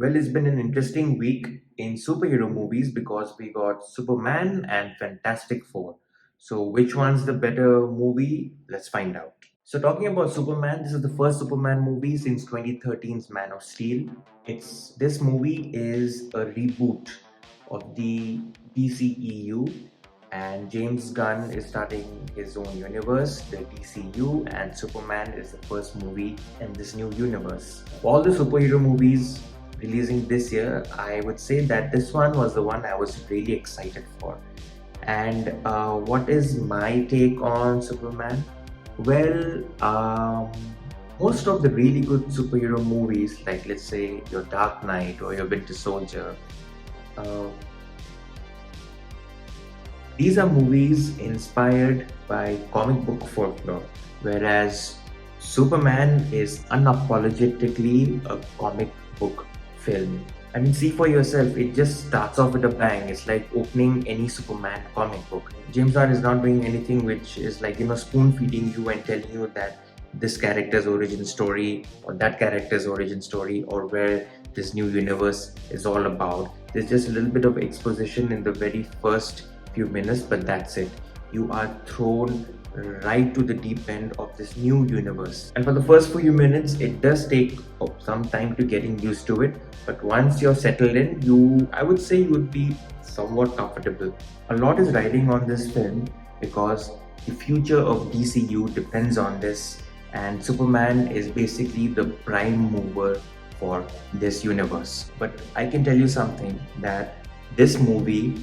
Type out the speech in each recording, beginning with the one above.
Well, it's been an interesting week in superhero movies because we got Superman and Fantastic Four. So, which one's the better movie? Let's find out. So, talking about Superman, this is the first Superman movie since 2013's Man of Steel. This movie is a reboot of the DCEU, and James Gunn is starting his own universe, the DCU, and Superman is the first movie in this new universe. Of all the superhero movies releasing this year, I would say that this one was the one I was really excited for. And what is my take on Superman? Well, most of the really good superhero movies, like let's say your Dark Knight or your Winter Soldier, uh, these are movies inspired by comic book folklore, whereas Superman is unapologetically a comic book film. I mean, see for yourself, it just starts off with a bang. It's like opening any Superman comic book. James Gunn is not doing anything which is like, spoon feeding you and telling you that this character's origin story or that character's origin story or where this new universe is all about. There's just a little bit of exposition in the very first few minutes, but that's it. You are thrown right to the deep end of this new universe. And for the first few minutes, it does take some time to getting used to it. But once you're settled in, I would say you would be somewhat comfortable. A lot is riding on this film because the future of DCU depends on this, and Superman is basically the prime mover for this universe. But I can tell you something, that this movie,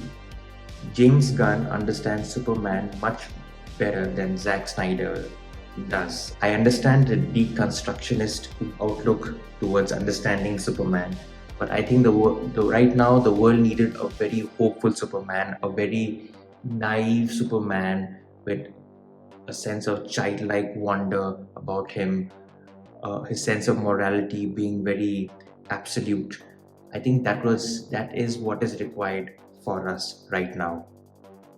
James Gunn understands Superman much better than Zack Snyder does. I understand the deconstructionist outlook towards understanding Superman, but I think right now the world needed a very hopeful Superman, a very naive Superman with a sense of childlike wonder about him, his sense of morality being very absolute. I think that is what is required for us right now.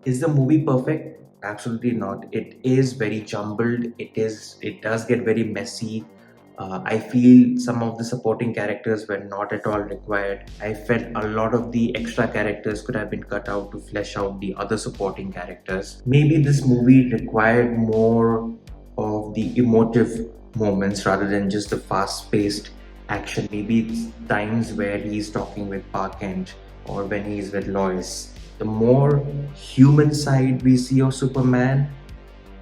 Is the movie perfect? Absolutely not. It is very jumbled. It does get very messy. I feel some of the supporting characters were not at all required. I felt a lot of the extra characters could have been cut out to flesh out the other supporting characters. Maybe this movie required more of the emotive moments rather than just the fast-paced action. Maybe it's times where he's talking with Park Kent or when he's with Lois. The more human side we see of Superman,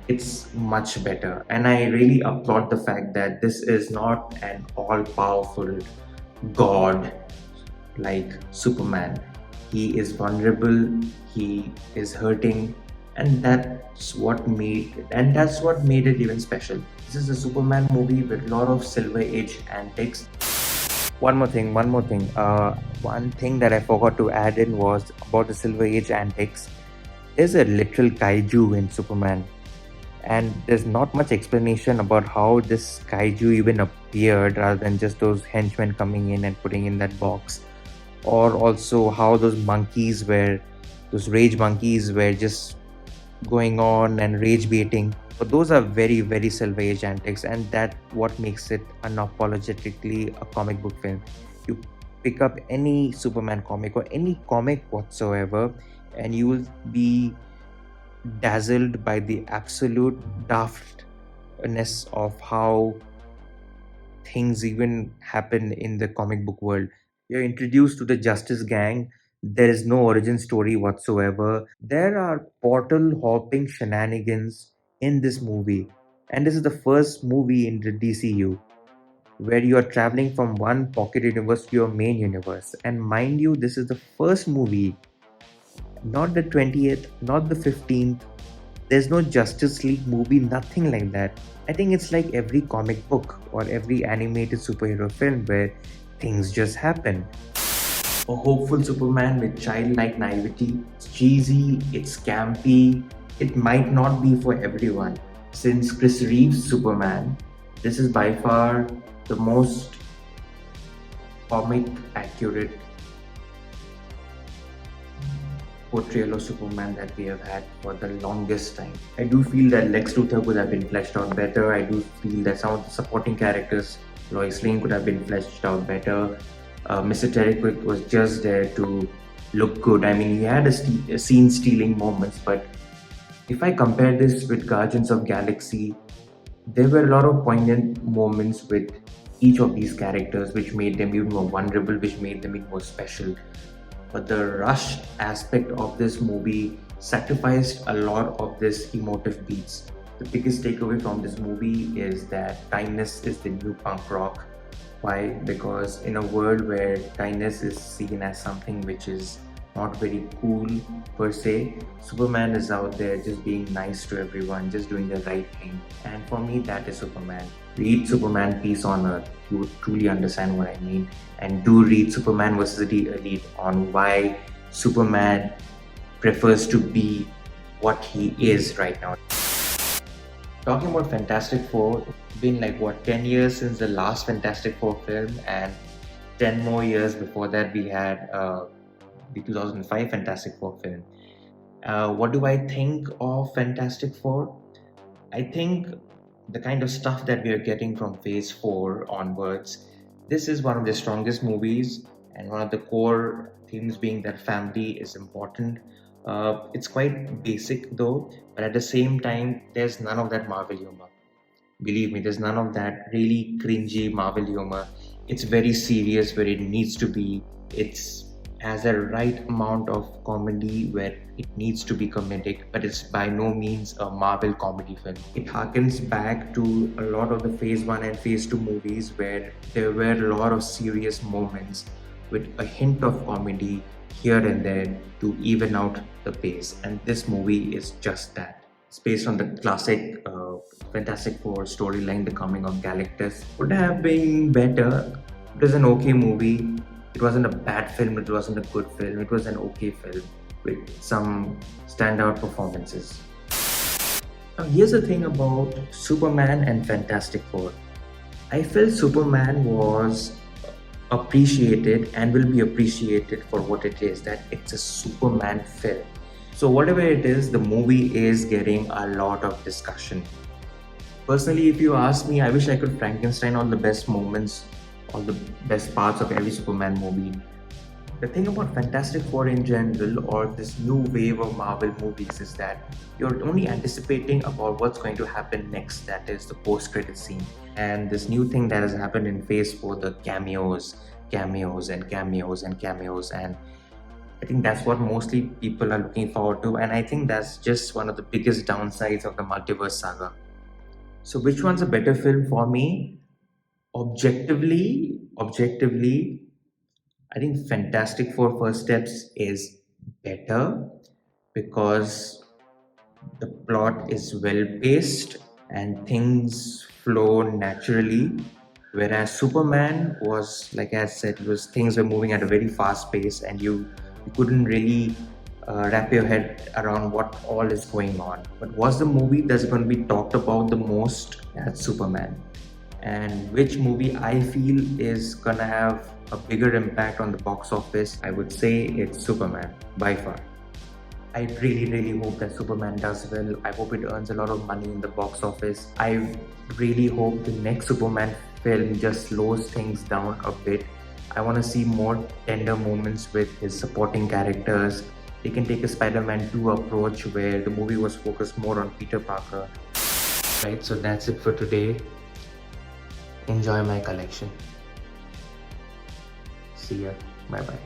it's much better. And I really applaud the fact that this is not an all-powerful god like Superman. He is vulnerable, he is hurting, and that's what made it even special. This is a Superman movie with a lot of Silver Age antics. One more thing. One thing that I forgot to add in was about the Silver Age antics. There's a literal kaiju in Superman, and there's not much explanation about how this kaiju even appeared rather than just those henchmen coming in and putting in that box, or also how those rage monkeys were just going on and rage baiting. But those are very, very Silver Age antics, and that what makes it unapologetically a comic book film. You pick up any Superman comic or any comic whatsoever, and you will be dazzled by the absolute daftness of how things even happen in the comic book world. You're introduced to the Justice Gang. There is no origin story whatsoever. There are portal hopping shenanigans in this movie. And this is the first movie in the DCU where you are traveling from one pocket universe to your main universe. And mind you, this is the first movie, not the 20th, not the 15th. There's no Justice League movie, nothing like that. I think it's like every comic book or every animated superhero film where things just happen. A hopeful Superman with childlike naivety. It's cheesy, it's campy. It might not be for everyone. Since Chris Reeves' Superman, this is by far the most comic accurate portrayal of Superman that we have had for the longest time. I do feel that Lex Luthor could have been fleshed out better. I do feel that some of the supporting characters, Lois Lane, could have been fleshed out better. Mr. Terrific was just there to look good. I mean, he had a scene-stealing moments, but if I compare this with Guardians of Galaxy, there were a lot of poignant moments with each of these characters, which made them even more vulnerable, which made them even more special. But the rush aspect of this movie sacrificed a lot of this emotive beats. The biggest takeaway from this movie is that kindness is the new punk rock. Why? Because in a world where kindness is seen as something which is not very cool per se, Superman is out there just being nice to everyone, just doing the right thing. And for me, that is Superman. Read Superman Peace on Earth. You would truly understand what I mean. And do read Superman versus the Elite on why Superman prefers to be what he is right now. Talking about Fantastic Four, it's been like what 10 years since the last Fantastic Four film, and 10 more years before that we had the 2005 Fantastic Four film. What do I think of Fantastic Four? I think the kind of stuff that we are getting from Phase 4 onwards, this is one of the strongest movies, and one of the core themes being that family is important. It's quite basic though, but at the same time, there's none of that Marvel humor. Believe me, there's none of that really cringy Marvel humor. It's very serious where it needs to be. It's has a right amount of comedy where it needs to be comedic, but it's by no means a Marvel comedy film. It harkens back to a lot of the Phase 1 and Phase 2 movies where there were a lot of serious moments with a hint of comedy here and there to even out the pace. And this movie is just that. It's based on the classic Fantastic Four storyline, The Coming of Galactus. Would have been better. It was an okay movie. It wasn't a bad film, it wasn't a good film. It was an okay film with some standout performances. Now, here's the thing about Superman and Fantastic Four. I felt Superman was appreciated and will be appreciated for what it is, that it's a Superman film. So whatever it is, the movie is getting a lot of discussion. Personally, if you ask me, I wish I could Frankenstein all the best moments, all the best parts of every Superman movie. The thing about Fantastic Four in general, or this new wave of Marvel movies, is that you're only anticipating about what's going to happen next, that is the post-credit scene. And this new thing that has happened in Phase 4, the cameos, and I think that's what mostly people are looking forward to, and I think that's just one of the biggest downsides of the multiverse saga. So which one's a better film for me? Objectively, I think Fantastic Four First Steps is better because the plot is well paced and things flow naturally. Whereas Superman was, like I said, things were moving at a very fast pace, and you couldn't really wrap your head around what all is going on. But what's the movie that's going to be talked about the most? That's Superman. And which movie I feel is gonna have a bigger impact on the box office, I would say it's Superman by far. I really hope that Superman does well. I hope it earns a lot of money in the box office. I really hope the next Superman film just slows things down a bit. I want to see more tender moments with his supporting characters. They can take a Spider-Man 2 approach where the movie was focused more on Peter Parker. Right, so that's it for today. Enjoy my collection. See ya. Bye bye.